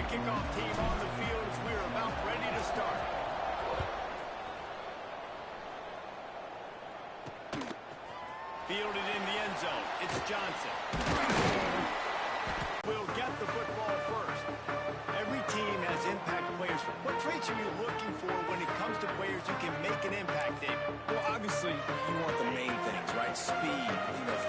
kickoff team on the field as we're about ready to start. Fielded in the end zone. It's Johnson. Will get the football first. Every team has impact players. What traits are you looking for when it comes to players who can make an impact, David? Well, obviously, you want the main things, right? Speed,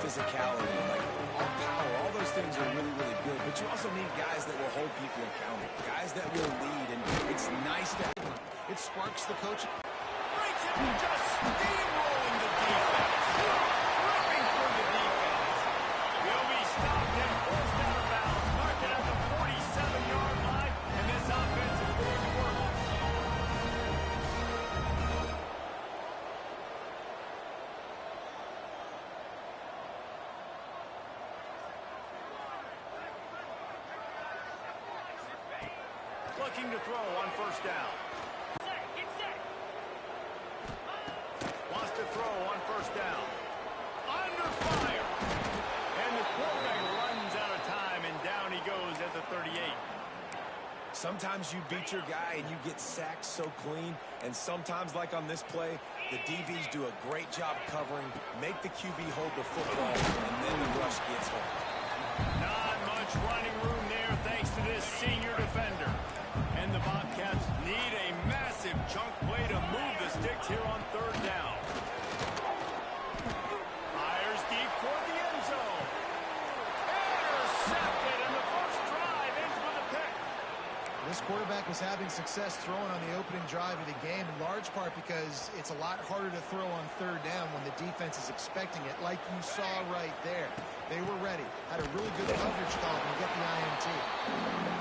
physicality, like all power, all those things are really, really good. But you also need guys that will hold people accountable, guys that will lead, and it's nice to have. It sparks the coach. Breaks it and just steamrolling the defense. Ripping through the defense. Will be stopped and forced out of bounds. Marked it at the 47-yard line, and this offense is going to work. Looking to throw on first down. Wants to throw on first down. Under fire. And the quarterback runs out of time, and down he goes at the 38. Sometimes you beat your guy and you get sacked so clean, and sometimes, like on this play, the DBs do a great job covering, make the QB hold the football, and then the rush gets home. Not much running room there thanks to this senior defender. And the Bobcats need a massive chunk play to move the sticks here on third down. Fires deep toward the end zone. Intercepted, and the first drive ends with a pick. This quarterback was having success throwing on the opening drive of the game, in large part because it's a lot harder to throw on third down when the defense is expecting it, like you saw right there. They were ready, had a really good coverage call to get the INT.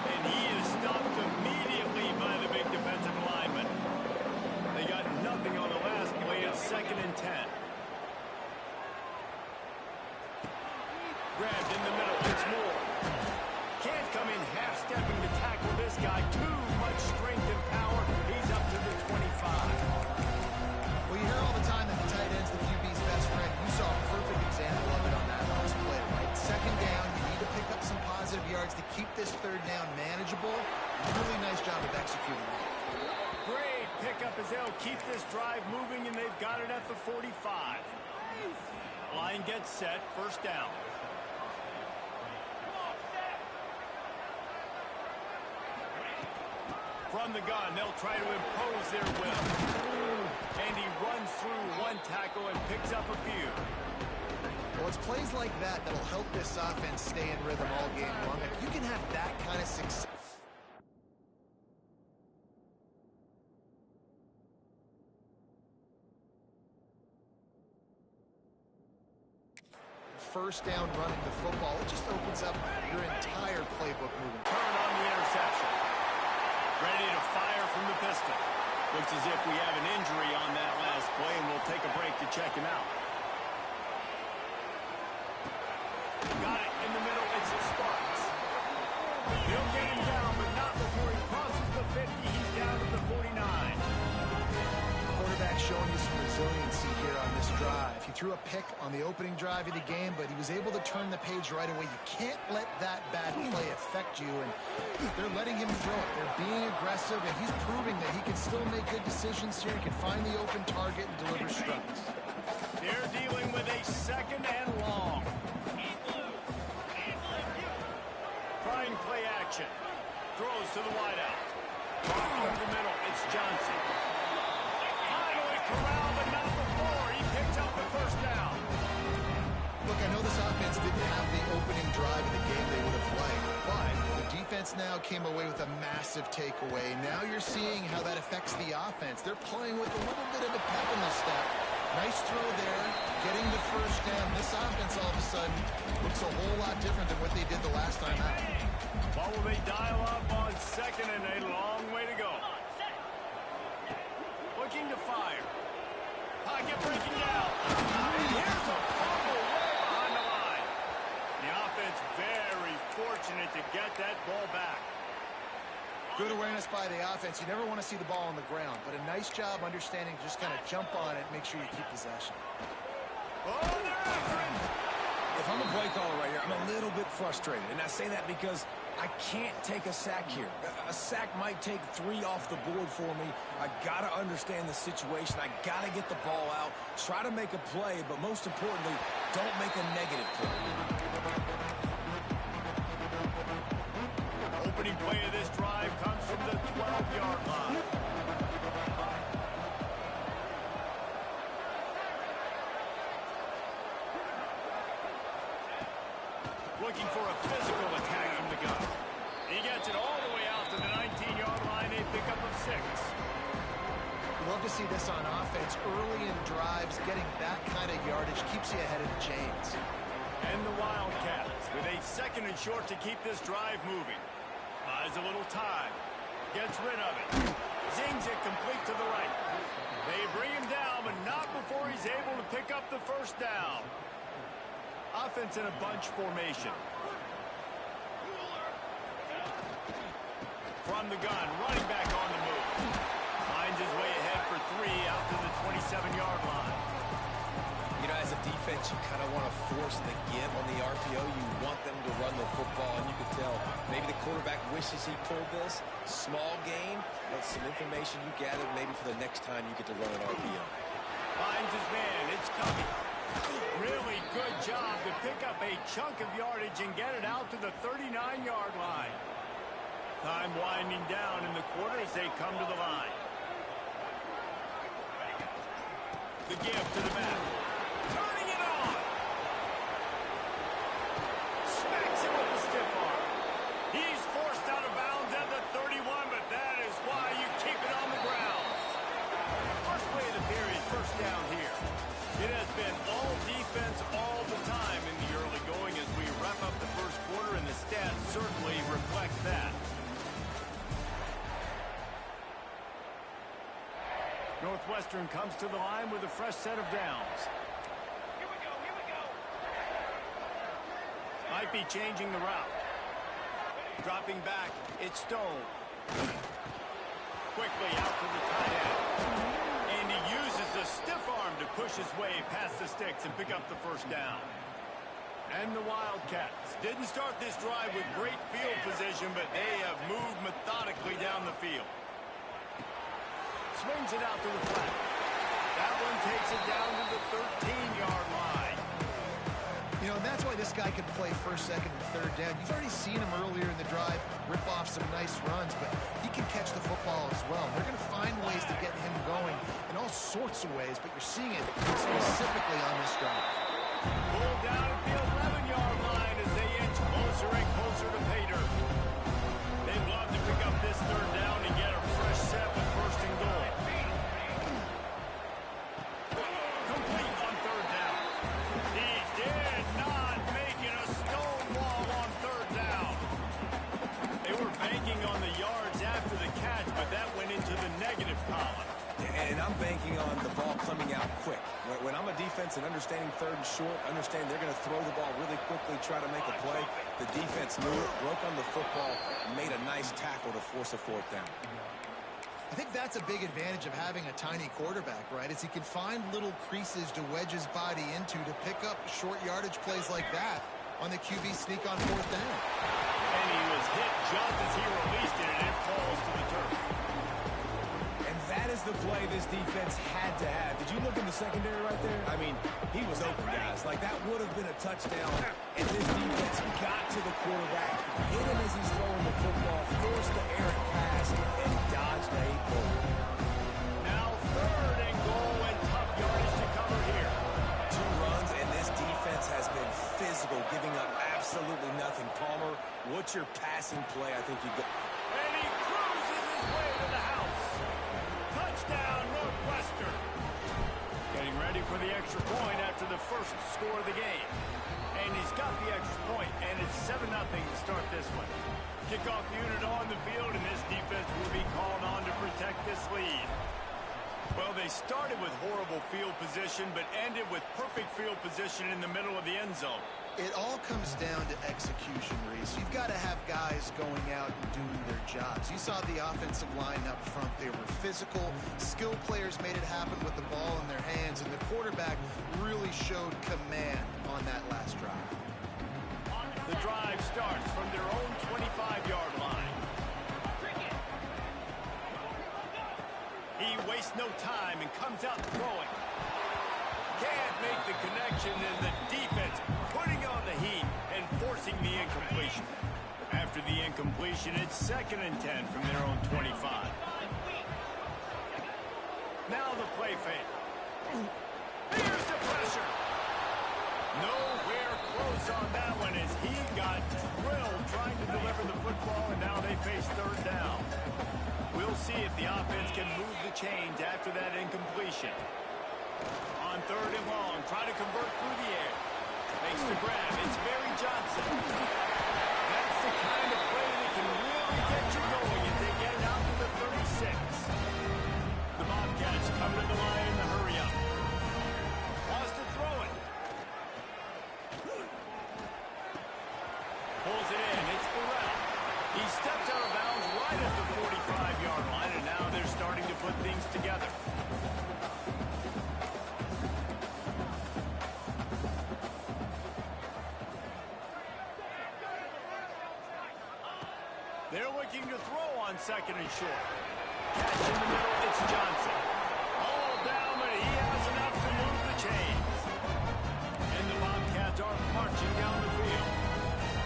And he is stopped immediately by the big defensive lineman. They got nothing on the last play. It's 2nd and 10. Grabbed in the middle. It's Moore. Can't come in half-stepping to tackle this guy. Too much strength and power. He's up to the 25. Well, you hear all the time that the tight end's the QB's best friend. You saw a perfect example of it on that last play, right? 2nd down, you need to pick up some positive yards to keep this third down manageable. Really nice job of executing that. Great pickup as they'll keep this drive moving, and they've got it at the 45. Line gets set. First down. From the gun, they'll try to impose their will. And he runs through one tackle and picks up a few. Well, it's plays like that that'll help this offense stay in rhythm all game long. If you can have that kind of success. First down running the football, it just opens up your entire playbook moving. Turn on the interception. Ready to fire from the pistol. Looks as if we have an injury on that last play, and we'll take a break to check him out. Got it in the middle. It's Sparks. He'll get him down, but not before he crosses the 50. He's down to the 49. Quarterback showing you some resiliency here on this drive. He threw a pick on the opening drive of the game, but he was able to turn the page right away. You can't let that bad play affect you, and they're letting him throw it. They're being aggressive, and he's proving that he can still make good decisions here. He can find the open target and deliver strikes. They're dealing with a 2nd and long. Trying play action. Throws to the wideout. Over the middle. It's Johnson. Finally corralled, but not before. He picks up the first down. Look, I know this offense didn't have the opening drive of the game they would have liked, but the defense now came away with a massive takeaway. Now you're seeing how that affects the offense. They're playing with a little bit of a pep in the step. Nice throw there, getting the first down. This offense all of a sudden looks a whole lot different than what they did the last time out. What will they dial up on 2nd and a long way to go? Looking to fire. Pocket breaking down. And here's a fumble way behind the line. The offense very fortunate to get that ball back. Good awareness by the offense. You never want to see the ball on the ground, but a nice job understanding to just kind of jump on it and make sure you keep possession. Oh, they're after him. If I'm a play caller right here, I'm a little bit frustrated. And I say that because I can't take a sack here. A sack might take 3 off the board for me. I got to understand the situation. I got to get the ball out, try to make a play, but most importantly, don't make a negative play. Opening play of this drive comes from the 12-yard line. Looking for a physical attack from the gun. He gets it all the way out to the 19-yard line, a pickup of 6. Love to see this on offense. Early in drives, getting that kind of yardage keeps you ahead of the chains. And the Wildcats with a 2nd and short to keep this drive moving. Buys a little time. Gets rid of it. Zings it complete to the right. They bring him down, but not before he's able to pick up the first down. Offense in a bunch formation. From the gun, running back on the move. Finds his way ahead for 3 out to the 27-yard line. You know, as a defense, you kind of want to force the give on the RPO. You want them to run the football, and you can tell maybe the quarterback wishes he pulled this. Small gain, but some information you gathered maybe for the next time you get to run an RPO. Finds his man. It's coming. Really good job to pick up a chunk of yardage and get it out to the 39-yard line. Time winding down in the quarter as they come to the line. The give to the back. Turning it on. Smacks him with the stiff arm. He's forced out of bounds at the 31, but that is why you keep it on the ground. First play of the period, first down here. It has been all defense all the time in the early going as we wrap up the first quarter, and the stats certainly reflect that. Northwestern comes to the line with a fresh set of downs. Here we go. Might be changing the route. Dropping back, it's Stone. Quickly out to the tight end. And he uses a stiff arm to push his way past the sticks and pick up the first down. And the Wildcats didn't start this drive with great field position, but they have moved methodically down the field. Swings it out to the flat. That one takes it down to the 13-yard line. You know, and that's why this guy can play first, second, and third down. You've already seen him earlier in the drive rip off some nice runs, but he can catch the football as well. They're going to find ways to get him going in all sorts of ways, but you're seeing it specifically on this drive. Pulled down at the 11-yard line as they inch closer and closer to pay dirt. They'd love to pick up this third down and get a fresh set with first and goal. Complete on third down. He did not make it a stone wall on third down. They were banking on the yards after the catch, but that went into the negative column. And I'm banking on the ball coming out quick. When I'm a defense and understanding third and short, understand they're going to throw the ball really quickly, try to make a play. The defense knew it, broke on the football, made a nice tackle to force a fourth down. I think that's a big advantage of having a tiny quarterback, right? Is he can find little creases to wedge his body into to pick up short yardage plays like that on the QB sneak on fourth down. And he was hit just as he released it, and it falls to the turf. And that is the play this defense had to have. Did you look in the secondary right there? I mean, he was open, guys. Like, that would have been a touchdown. And this defense got to the quarterback, hit him as he's throwing the football, forced the errant pass, and dodged a goal. Now third and goal and tough yardage to cover here. 2 runs, and this defense has been physical, giving up absolutely nothing. Palmer, what's your passing play? I think you go. And he cruises his way to the house. Touchdown, Northwestern. Getting ready for the extra point after the first score of the game. And he's got the extra point, and it's 7-0 to start this one. Kickoff unit on the field, and this defense will be called on to protect this lead. Well, they started with horrible field position, but ended with perfect field position in the middle of the end zone. It all comes down to execution, Reese. You've got to have guys going out and doing their jobs. You saw the offensive line up front. They were physical. Skilled players made it happen with the ball in their hands, and the quarterback really showed command on that last drive. The drive starts from their own 25-yard line. He wastes no time and comes out throwing. Can't make the connection, and the defense putting on the heat and forcing the incompletion. After the incompletion, it's 2nd and 10 from their own 25. Now the play fake. Here's the pressure. Nowhere close on that one as he got drilled trying to deliver the football, and now they face 3rd down. We'll see if the offense can move the chains after that incompletion. On 3rd and long, try to convert through the air. Makes the grab. It's Barry Johnson. That's the kind of play that can really get you going if they get it out to the 36. The Bobcats come to the line in the hurry up. Wants to throw it. Pulls it in. It's Burrell. He steps out of bounds right at the 45-yard line, and now they're starting to put things together. They're looking to throw on 2nd and short. Catch in the middle, it's Johnson. All down, but he has enough to move the chains. And the Bobcats are marching down the field.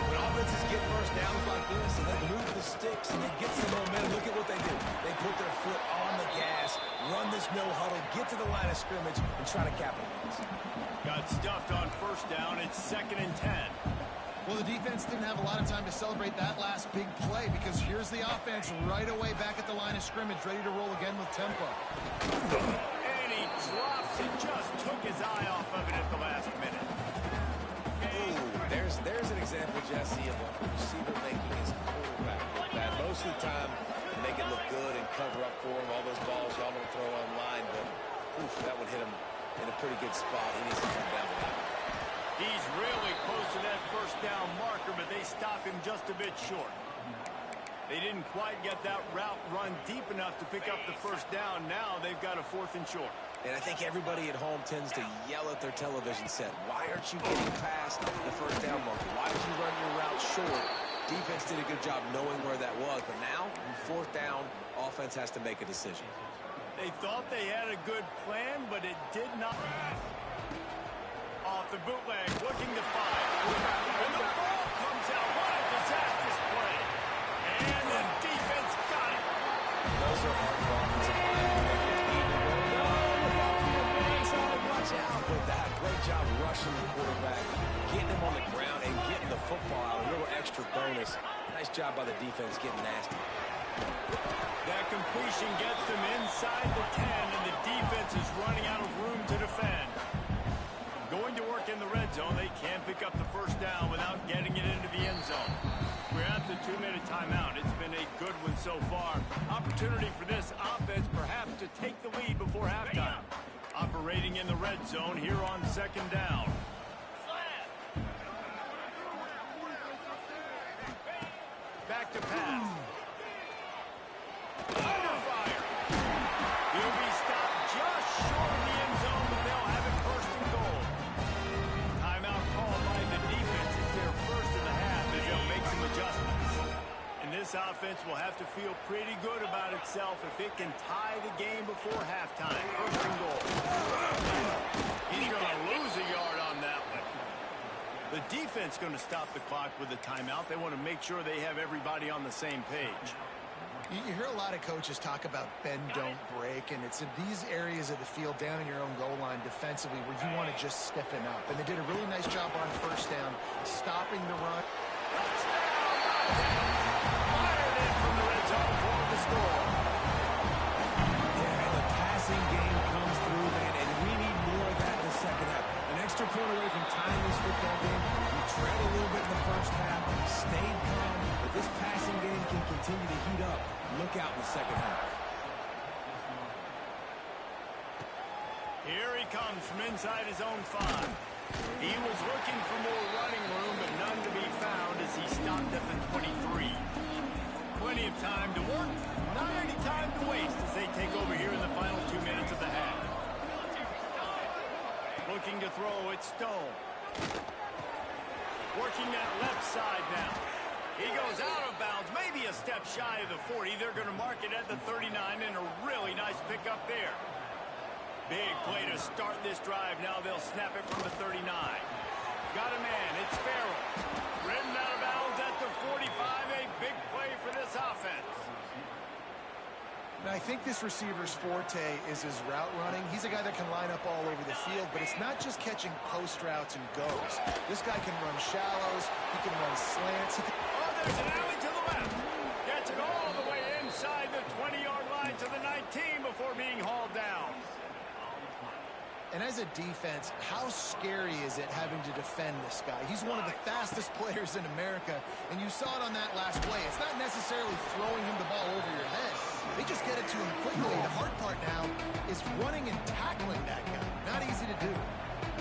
When offenses get first downs like this and they move the sticks and they get some momentum, look at what they do. They put their foot on the gas, run this no huddle, get to the line of scrimmage, and try to capitalize. Got stuffed on 1st down. It's 2nd and 10. Well, the defense didn't have a lot of time to celebrate that last big play because here's the offense right away back at the line of scrimmage, ready to roll again with tempo. And he drops it, just took his eye off of it at the last minute. Ooh, there's an example, Jesse, of a receiver making his quarterback look bad. Most of the time, they make it look good and cover up for him. All those balls y'all don't throw online, but oof, that would hit him in a pretty good spot. He needs to come down with that. He's really close to that 1st down marker, but they stop him just a bit short. They didn't quite get that route run deep enough to pick up the 1st down. Now they've got a 4th and short. And I think everybody at home tends to yell at their television set, why aren't you getting past the 1st down marker? Why did you run your route short? Defense did a good job knowing where that was, but now, 4th down, offense has to make a decision. They thought they had a good plan, but it did not. Off the bootleg, looking to fire. And the ball comes out. What a disastrous play. And the defense got it. Those are hard for offensive linemen. Watch out with that. Great job rushing the quarterback, getting him on the ground, and getting the football out. A little extra bonus. Nice job by the defense getting nasty. That completion gets them inside the 10, and the defense is running out of room to defend. Going to work in the red zone, they can't pick up the 1st down without getting it into the end zone. We're at the 2-minute timeout. It's been a good one so far. Opportunity for this offense perhaps to take the lead before halftime. Operating in the red zone here on 2nd down. Back to pass. Under fire. He'll be stopped just short of the end zone, but they'll have it 1st and goal. Timeout called by the defense. It's their 1st of the half as they'll make some adjustments. And this offense will have to feel pretty good about itself if it can tie the game before halftime. 1st and goal. He's going to lose a yard on that one. The defense going to stop the clock with a timeout. They want to make sure they have everybody on the same page. You hear a lot of coaches talk about bend, don't break, and it's in these areas of the field down in your own goal line defensively where you want to just stiffen up. And they did a really nice job on 1st down, stopping the run. Fired in from the red zone for the score. Yeah, and the passing game comes through, man, and we need more of that in the 2nd half. An extra point away from tying this football game. We trailed a little bit in the 1st half, stayed calm, but this passing game can continue to heat up. Look out in the 2nd half. Here he comes from inside his own 5. He was looking for more running room, but none to be found as he stopped at the 23. Plenty of time to work, not any time to waste as they take over here in the final 2 minutes of the half. Looking to throw, it's Stone. Working that left side now. He goes out of bounds, maybe a step shy of the 40. They're going to mark it at the 39, and a really nice pickup there. Big play to start this drive. Now they'll snap it from the 39. Got a man. It's Farrell. Ridden out of bounds at the 45. A big play for this offense. Now, I think this receiver's forte is his route running. He's a guy that can line up all over the field, but it's not just catching post routes and goes. This guy can run shallows. He can run slants. Oh, there's an alley to the left. Gets it all the way inside the 20-yard line to the 19 before being hauled down. And as a defense, how scary is it having to defend this guy? He's one of the fastest players in America, and you saw it on that last play. It's not necessarily throwing him the ball over your head. They just get it to him quickly. The hard part now is running and tackling that guy. Not easy to do.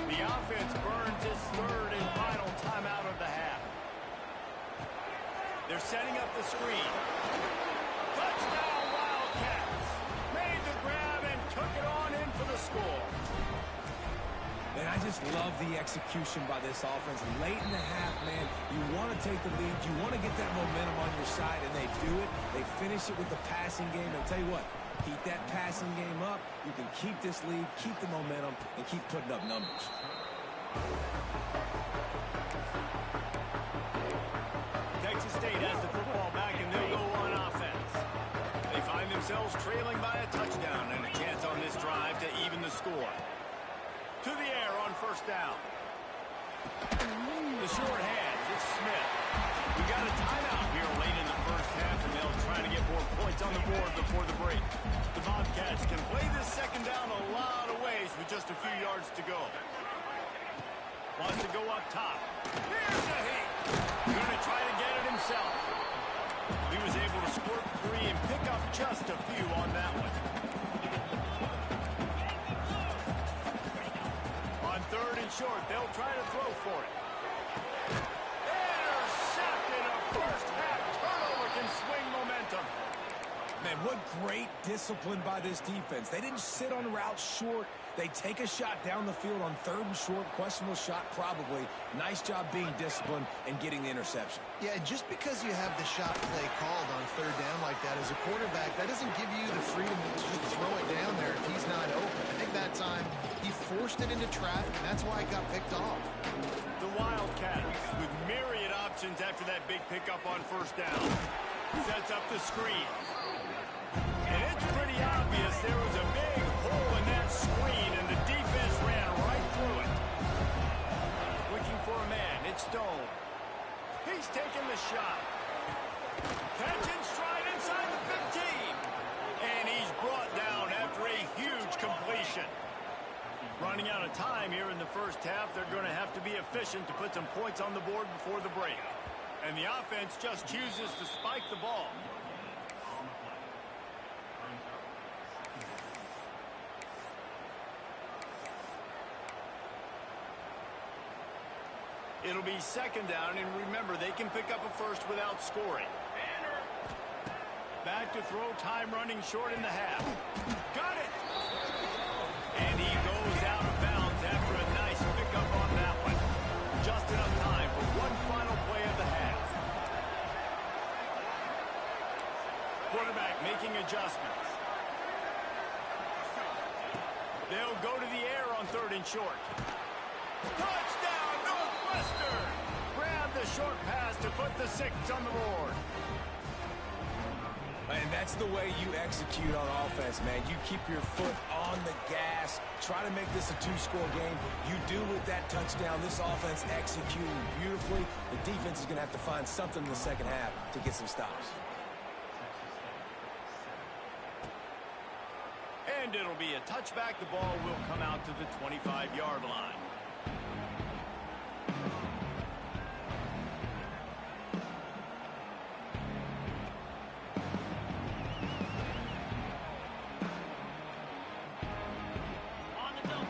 The offense burns its third and final timeout of the half. They're setting up the screen. Touchdown, Wildcats. Made the grab and took it on in for the score. Man, I just love the execution by this offense. Late in the half, man, you want to take the lead. You want to get that momentum on your side, and they do it. They finish it with the passing game. And I'll tell you what, keep that passing game up. You can keep this lead, keep the momentum, and keep putting up numbers. Texas State has the football back, and they'll go on offense. They find themselves trailing by a touchdown and a chance on this drive to even the score. To the air on first down. The short hands, it's Smith. We got a timeout here late in the first half, and they'll try to get more points on the board before the break. The Bobcats can play this second down a lot of ways with just a few yards to go. Wants to go up top. Here's a hit. Going to try to get it himself. He was able to squirt free and pick up just a few on that one. Third and short, they'll try to throw for it. Intercepted. A first half turnover can swing momentum. Man, what great discipline by this defense. They didn't sit on routes short. They take a shot down the field on third and short. Questionable shot, probably. Nice job being disciplined and getting the interception. Yeah, just because you have the shot play called on third down like that as a quarterback, that doesn't give you the freedom to just throw it down there if he's not open. I think that time he forced it into traffic, and that's why it got picked off. The Wildcats with myriad options after that big pickup on first down. Sets up the screen. And it's pretty obvious there was a big hole in that screen, and the defense ran right through it. Looking for a man. It's Stone. He's taking the shot. Catch and stride inside the 15. And he's brought down after a huge completion. Running out of time here in the first half. They're going to have to be efficient to put some points on the board before the break. And the offense just chooses to spike the ball. It'll be second down, and remember, they can pick up a first without scoring. Back to throw, time running short in the half. Got it! And he goes out of bounds after a nice pickup on that one. Just enough time for one final play of the half. Quarterback making adjustments. They'll go to the air on third and short. Touchdown, Northwestern! Grab the short pass to put the 6 on the board. And that's the way you execute on offense, man. You keep your foot on the gas. Try to make this a two-score game. You do with that touchdown. This offense executing beautifully. The defense is going to have to find something in the second half to get some stops. And it'll be a touchback. The ball will come out to the 25-yard line.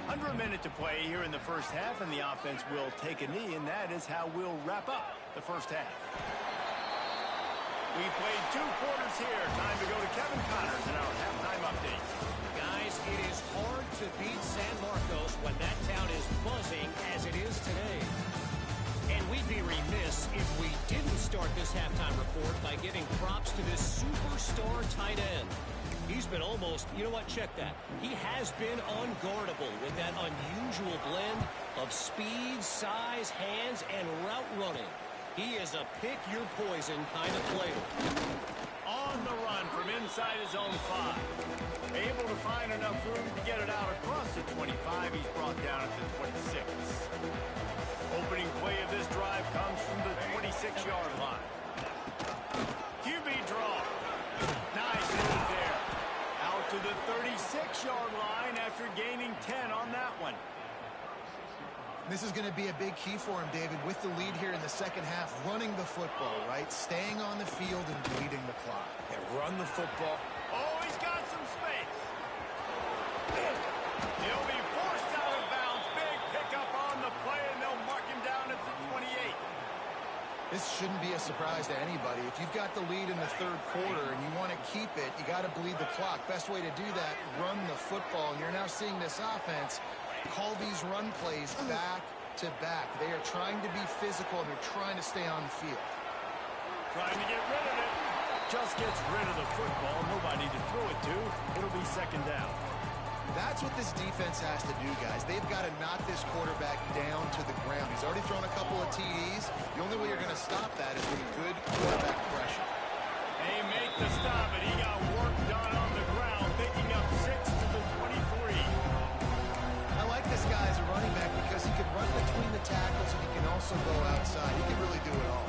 Under a minute to play here in the first half, and the offense will take a knee, and that is how we'll wrap up the first half. We've played 2 quarters here. Time to go to Kevin Connors in our halftime update. Guys, it is hard to beat San Marcos when that town is buzzing as it is today. And we'd be remiss start this halftime report by giving props to this superstar tight end. He's been almost, you know what, check that. He has been unguardable with that unusual blend of speed, size, hands, and route running. He is a pick-your-poison kind of player. On the run from inside his own 5. Able to find enough room to get it out across the 25. He's brought down at the 26. Opening play of this drive comes from the 26-yard line. QB draw. Nice move there. Out to the 36-yard line after gaining 10 on that one. This is going to be a big key for him, David, with the lead here in the second half, running the football, right? Staying on the field and bleeding the clock. Yeah, run the football. Oh, he's got some space. He'll be forced out of bounds. Big pickup on the play, and they'll mark him down at the 28. This shouldn't be a surprise to anybody. If you've got the lead in the third quarter and you want to keep it, you got to bleed the clock. Best way to do that, run the football. You're now seeing this offense call these run plays back to back. They are trying to be physical, and they're trying to stay on the field. Trying to get rid of it. Just gets rid of the football. Nobody to throw it to. It'll be second down. That's what this defense has to do, guys. They've got to knock this quarterback down to the ground. He's already thrown a couple of TDs. The only way you're going to stop that is with good quarterback pressure. They make the stop, and he got work done on the ground, picking up 6 to the 23. I like this guy as a running back because he can run between the tackles and he can also go outside. He can really do it all.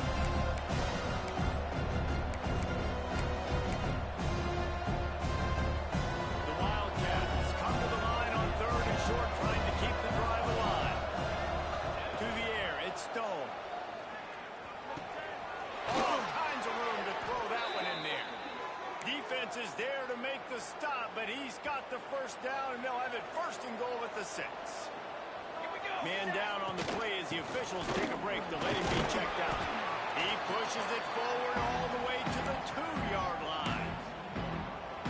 The Wildcats come to the line on third and short, trying to keep the drive alive. To the air, it's Stone. All kinds of room to throw that one in there. Defense is there to make the stop, but he's got the first down, and they'll have it first and goal at the 6. Man down on the play as the officials take a break to let him be checked out. He pushes it forward all the way to the 2-yard line.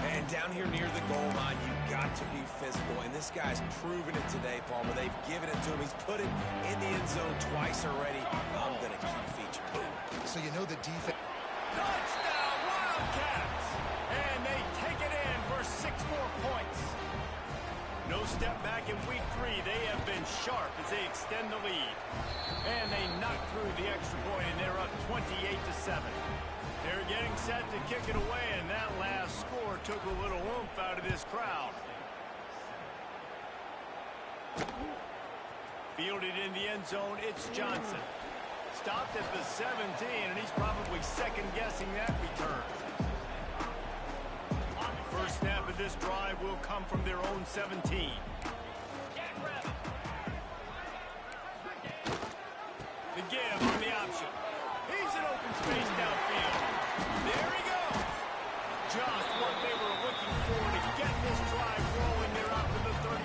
And down here near the goal line, you've got to be physical. And this guy's proven it today, Palmer. They've given it to him. He's put it in the end zone twice already. I'm going to keep featuring him. So you know the defense. Touchdown, Wildcats! And they take it in for 6 more points. No step back in week 3. They have been sharp as they extend the lead. And they knock through the extra point, and they're up 28-7. They're getting set to kick it away, and that last score took a little oomph out of this crowd. Fielded in the end zone, it's Johnson. Stopped at the 17, and he's probably second-guessing that return. First snap of this drive will come from their own 17. The give on the option. He's in open space downfield. There he goes. Just what they were looking for to get this drive rolling. They're out to the 35.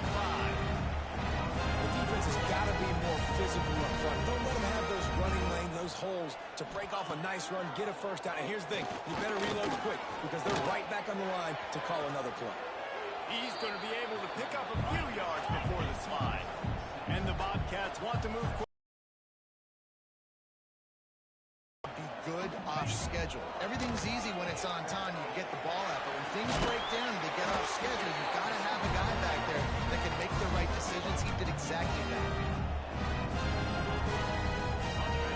The defense has got to be more physical up front. Don't let them have those running lanes, those holes to break off a nice run, get a first down. And here's the thing, you better reload quick because they're right back on the line to call another play. He's going to be able to pick up a few yards before the slide. And the Bobcats want to move quick. Be good off schedule. Everything's easy when it's on time. You get the ball out. But when things break down and they get off schedule, you've got to have a guy back there that can make the right decisions. He did exactly that.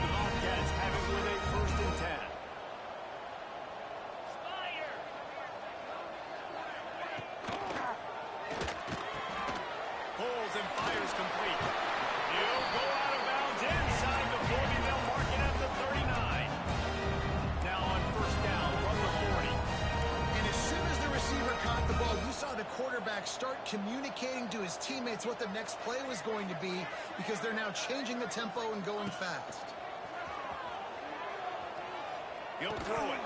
The Bobcats have it with a first and 10. Pulls and fires complete. He'll go out of bounds inside the 40. They'll mark it at the 39. Now on first down from the 40. And as soon as the receiver caught the ball, you saw the quarterback start communicating to his teammates what the next play was going to be because they're now changing the tempo and going fast. He'll throw it.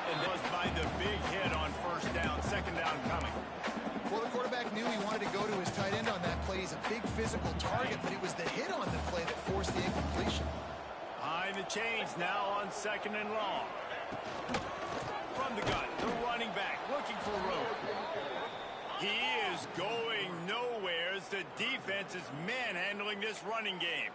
And that was by the big hit on first down. Second down coming. Well, the quarterback knew he wanted to go to his tight end on that play. He's a big physical target, but it was the hit on the play that forced the incompletion. Behind the chains now on second and long. From the gun, the running back looking for room. He is going nowhere as the defense is manhandling this running game.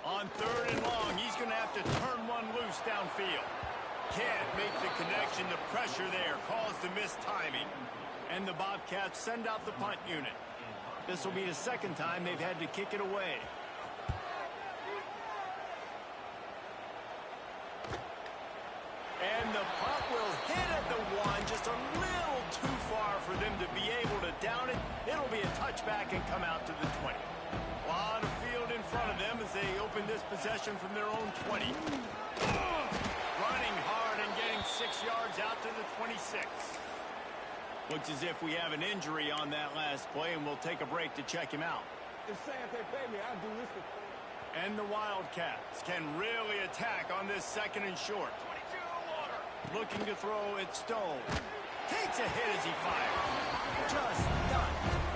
On 3rd and long, he's going to have to turn one loose downfield. Can't make the connection. The pressure there caused the missed timing. And the Bobcats send out the punt unit. This will be the second time they've had to kick it away. And the punt will hit at the 1, just a little too far for them to be able to down it. It'll be a touchback and come out to the 20. A lot of field in front of them as they open this possession from their own 20. Running hard and getting 6 yards out to the 26. Looks as if we have an injury on that last play, and we'll take a break to check him out. Just saying, if they pay me, I'll do this. And the Wildcats can really attack on this 2nd and short. Looking to throw it, Stone. Takes a hit as he fires. Just not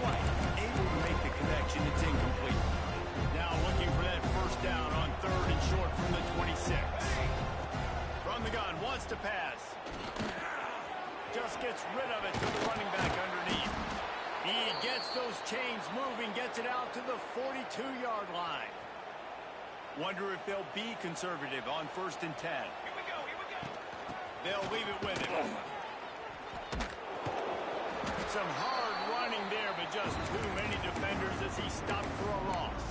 quite able to make the connection. It's incomplete. Now looking for that first down on 3rd and short from the 26. From the gun, wants to pass. Just gets rid of it to the running back underneath. He gets those chains moving, gets it out to the 42-yard line. Wonder if they'll be conservative on 1st and 10. They'll leave it with him. Some hard running there, but just too many defenders as he stopped for a loss.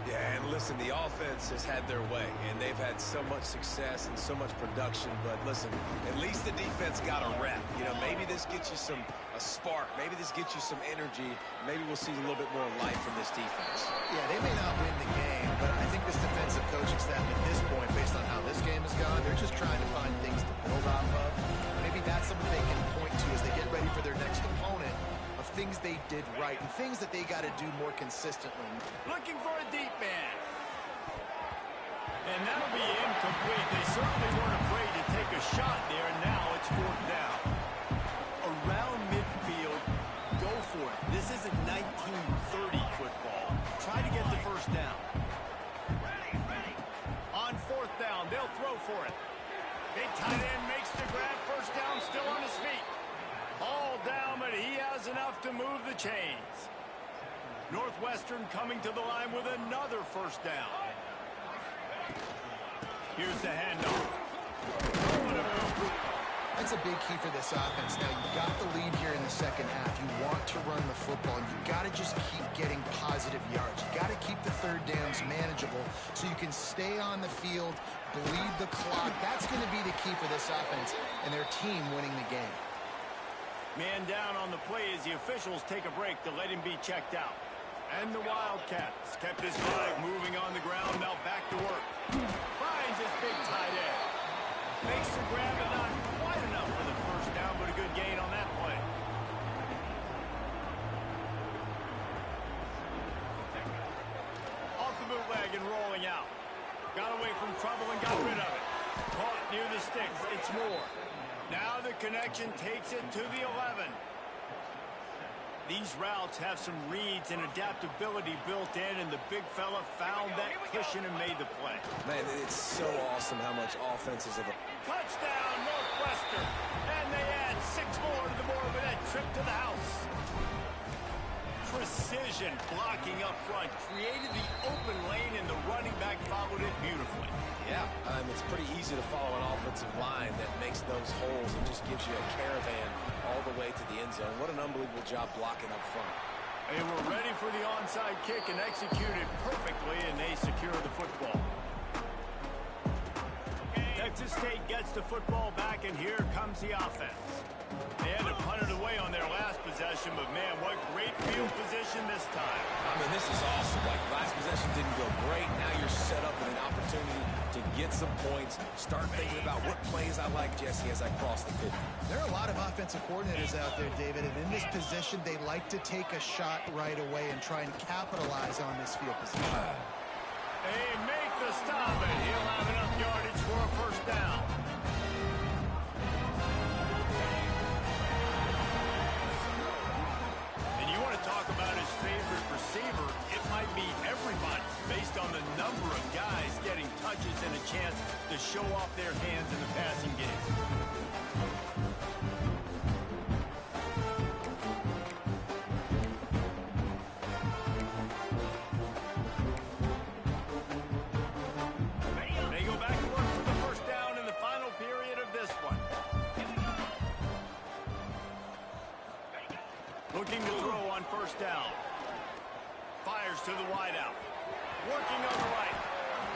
Yeah, and listen, the offense has had their way, and they've had so much success and so much production. But listen, at least the defense got a rep. You know, maybe this gets you a spark. Maybe this gets you some energy. Maybe we'll see a little bit more life from this defense. Yeah, they may not win the game, but I think this defensive coaching staff at this point, based on how this game has gone, they're just trying to find things to build off of. Maybe that's something they can point to as they get ready for their next opponent, of things they did right and things that they got to do more consistently. Looking for a deep man. And that'll be incomplete. They certainly weren't afraid to take a shot there, and now it's 4th down. Around midfield, go for it. This isn't 1930 football. Try to get the first down. On 4th down, they'll throw for it. Big tight end makes the grab. First down, still on his feet. All down, but he has enough to move the chains. Northwestern coming to the line with another first down. Here's the handoff. That's a big key for this offense. Now, you got the lead here in the second half. You want to run the football, and you got to just keep getting positive yards. You got to keep the 3rd downs manageable so you can stay on the field, bleed the clock. That's going to be the key for this offense and their team winning the game. Man down on the play as the officials take a break to let him be checked out. And the Wildcats kept his flag moving on the ground. Now back to work. Finds his big tight end. Makes the grab, but not quite enough for the first down, but a good gain on that play. Off the bootleg and rolling out. Got away from trouble and got rid of it. Caught near the sticks. It's Moore. Now the connection takes it to the 11. These routes have some reads and adaptability built in, and the big fella found that cushion and made the play. Man, it's so awesome how much offenses have... Touchdown, Northwestern! And they add 6 more to the board with that trip to the house. Precision blocking up front created the open lane, and the running back followed it beautifully. Yeah, it's pretty easy to follow an offensive line that makes those holes and just gives you a caravan all the way to the end zone. What an unbelievable job blocking up front. They were ready for the onside kick and executed perfectly, and they secure the football. Texas State gets the football back, and here comes the offense. They had to punt it away on their last possession, but man, what great field position this time. I mean, this is awesome. Like, last possession didn't go great. Now you're set up with an opportunity to get some points. Start thinking about what plays I like, Jesse, as I cross the 50. There are a lot of offensive coordinators out there, David, and in this position, they like to take a shot right away and try and capitalize on this field position. They make the stop, and he'll have enough yardage for a first down. Talk about his favorite receiver, it might be everybody based on the number of guys getting touches and a chance to show off their hands in the passing game. Looking to throw on first down. Fires to the wideout. Working on the right.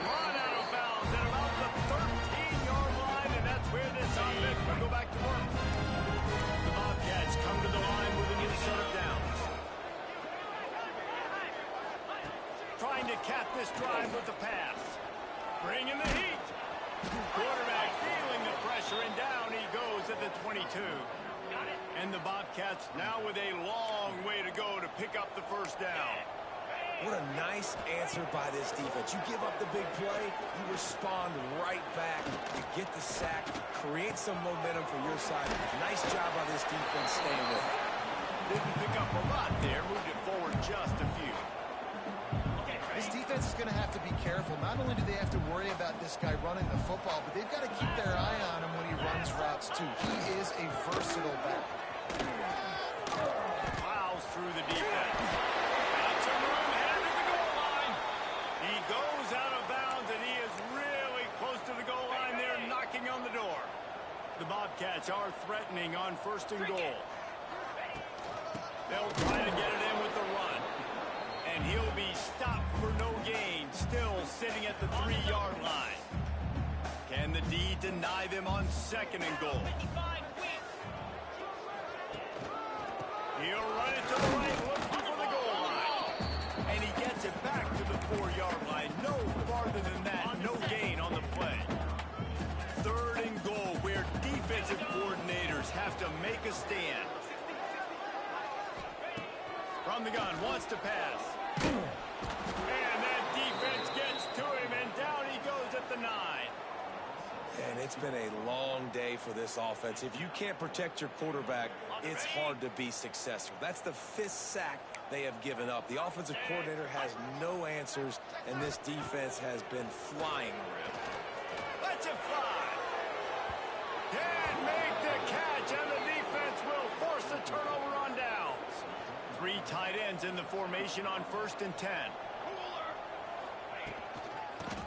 Run out of bounds at about the 13-yard line, and that's where this offense will go back to work. The Bobcats come to the line with a new set of downs. Trying to cap this drive with the pass. Bringing the heat. Quarterback feeling the pressure, and down he goes at the 22. And the Bobcats now with a long way to go to pick up the first down. What a nice answer by this defense. You give up the big play, you respond right back. You get the sack, create some momentum for your side. Nice job by this defense staying with it. Didn't pick up a lot there, moved it forward just a few. This defense is going to have to be careful. Not only do they have to worry about this guy running the football, but they've got to keep their eye on him when he runs routes too. He is a versatile back. Plows through the defense. Got some room headed to the goal line. He goes out of bounds, and he is really close to the goal line there, knocking on the door. The Bobcats are threatening on first and goal. They'll try to get it in with the run. And he'll be stopped for no gain, still sitting at the 3-yard line. Can the D deny them on second and goal? He'll run it to the right, looking for the goal line. And he gets it back to the 4-yard line. No farther than that, no gain on the play. Third and goal, where defensive coordinators have to make a stand. From the gun, wants to pass. And that defense gets to him, and down he goes at the 9. And it's been a long day for this offense. If you can't protect your quarterback, it's hard to be successful. That's the 5th sack they have given up. The offensive coordinator has no answers, and this defense has been flying around. Let's it fly. Can't make the catch, and the defense will force a turnover on downs. 3 tight ends in the formation on first and 10.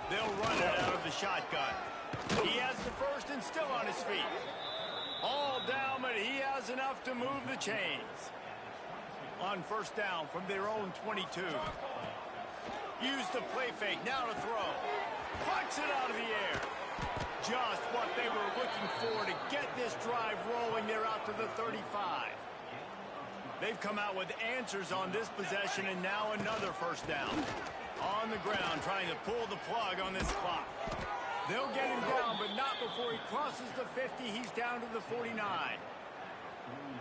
They'll run it out of the shotgun. He has the first and still on his feet. All down, but he has enough to move the chains. On first down from their own 22. Use the play fake, now to throw. Pucks it out of the air. Just what they were looking for to get this drive rolling. They're out to the 35. They've come out with answers on this possession, and now another first down. On the ground, trying to pull the plug on this clock. They'll get him down, but not before he crosses the 50. He's down to the 49.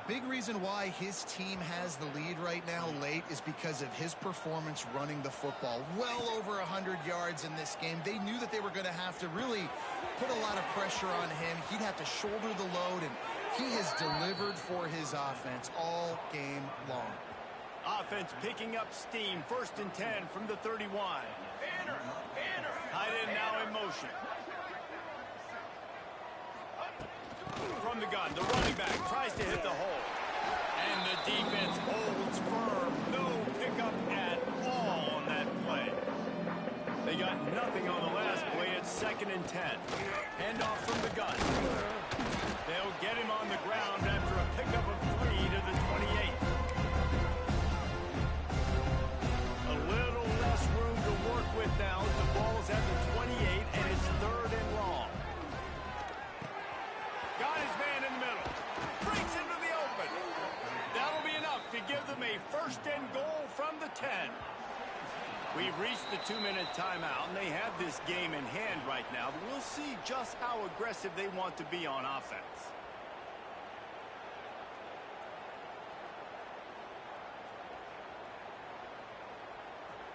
Big reason why his team has the lead right now late is because of his performance running the football. Well over 100 yards in this game. They knew that they were going to have to really put a lot of pressure on him. He'd have to shoulder the load, and he has delivered for his offense all game long. Offense picking up steam. First and 10 from the 31. Tight end now in motion. From the gun, the running back tries to hit the hole. And the defense holds firm. No pickup at all on that play. They got nothing on the last play. It's second and 10. Handoff from the gun. They'll get him on the ground after a pickup of 3 to the 28. A little less room to work with now as the ball's at the 28 and it's third and long. Got his man in the middle. Breaks into the open. That'll be enough to give them a first and goal from the 10. We've reached the 2-minute timeout, and they have this game in hand right now. But we'll see just how aggressive they want to be on offense.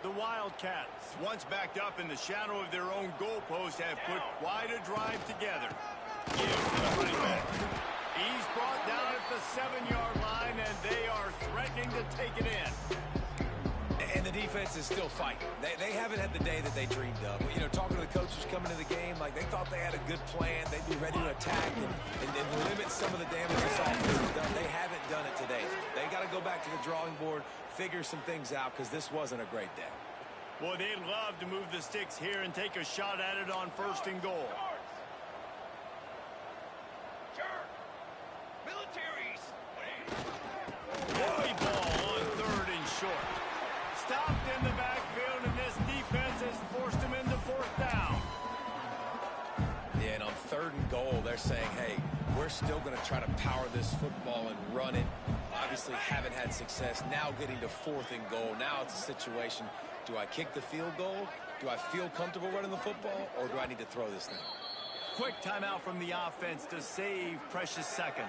The Wildcats, once backed up in the shadow of their own goalpost, have put quite a drive together. Give to the running back. He's brought down at the 7-yard line, and they are threatening to take it in. And the defense is still fighting. They haven't had the day that they dreamed of. You know, talking to the coaches coming to the game, like they thought they had a good plan. They'd be ready to attack and limit some of the damage this offense has done. They haven't done it today. They got to go back to the drawing board, figure some things out, because this wasn't a great day. Boy, they'd love to move the sticks here and take a shot at it on first and goal. Oh, he goal, they're saying, hey, we're still going to try to power this football and run it. Obviously haven't had success. Now getting to 4th and goal. Now it's a situation, do I kick the field goal? Do I feel comfortable running the football, or do I need to throw this thing? Quick timeout from the offense to save precious seconds.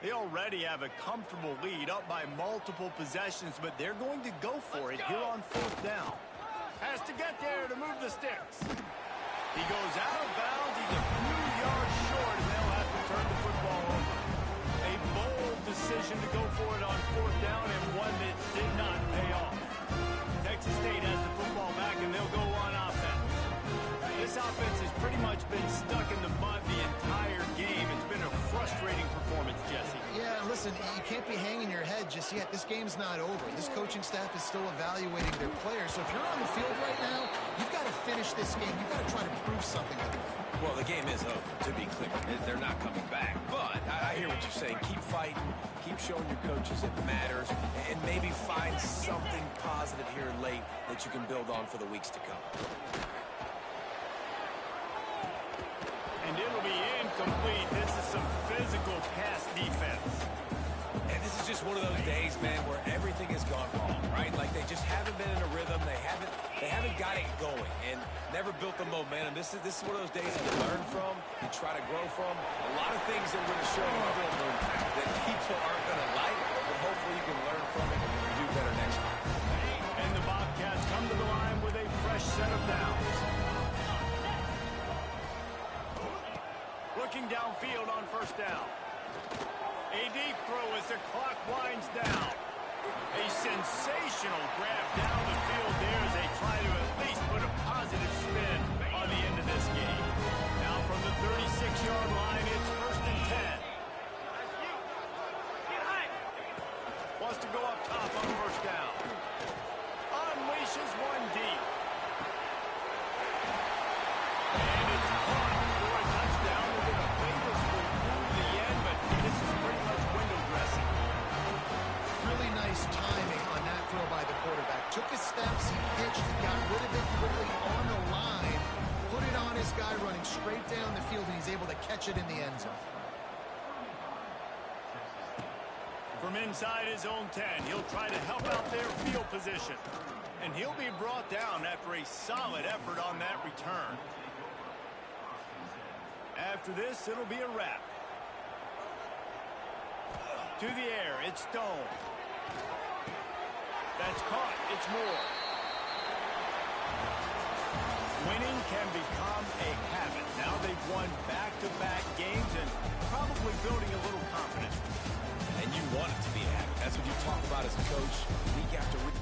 They already have a comfortable lead, up by multiple possessions, but they're going to go for it here on 4th down. Has to get there to move the sticks. He goes out of bounds. He's a few yards short, and they'll have to turn the football over. A bold decision to go for it on 4th down, and one that did not pay off. Texas State has the football back, and they'll go on offense. This offense has pretty much been stuck in the mud the entire game. It's been a frustrating performance, Jesse. Yeah, listen, you can't be hanging your head just yet. This game's not over. This coaching staff is still evaluating their players. So if you're on the field right now, you've got to finish this game. You've got to try to prove something with it. Well, the game is over, to be clear. They're not coming back. But I hear what you're saying. Keep fighting. Keep showing your coaches it matters. And maybe find something positive here late that you can build on for the weeks to come. And it'll be incomplete. This is some physical pass defense. And this is just one of those days, man, where everything has gone wrong, right? Like they just haven't been in a rhythm. They haven't got it going and never built the momentum. This is one of those days you learn from, you try to grow from. A lot of things that we're going to show you that people aren't going to like, but hopefully you can learn from it and do better next time. And the Bobcats come to the line with a fresh set of downs. Looking downfield on 1st down. A deep throw as the clock winds down. A sensational grab down the field there as they try to at least put a positive spin on the end of this game. Now from the 36-yard line, it's 1st and 10. Wants to go up top on 1st down. Unleashes one deep. And it's caught for a touchdown. We're going to play this one through the end, but this is pretty much window dressing. Really nice timing on that throw by the quarterback. Took his steps, he pitched, he got rid of it quickly on the line, put it on his guy running straight down the field, and he's able to catch it in the end zone. From inside his own 10, he'll try to help out their field position. And he'll be brought down after a solid effort on that return. After this, it'll be a wrap. To the air, it's Stone. That's caught, it's Moore. Winning can become a habit. Now they've won back-to-back games and probably building a little confidence. And you want it to be a habit. That's what you talk about as a coach week after week.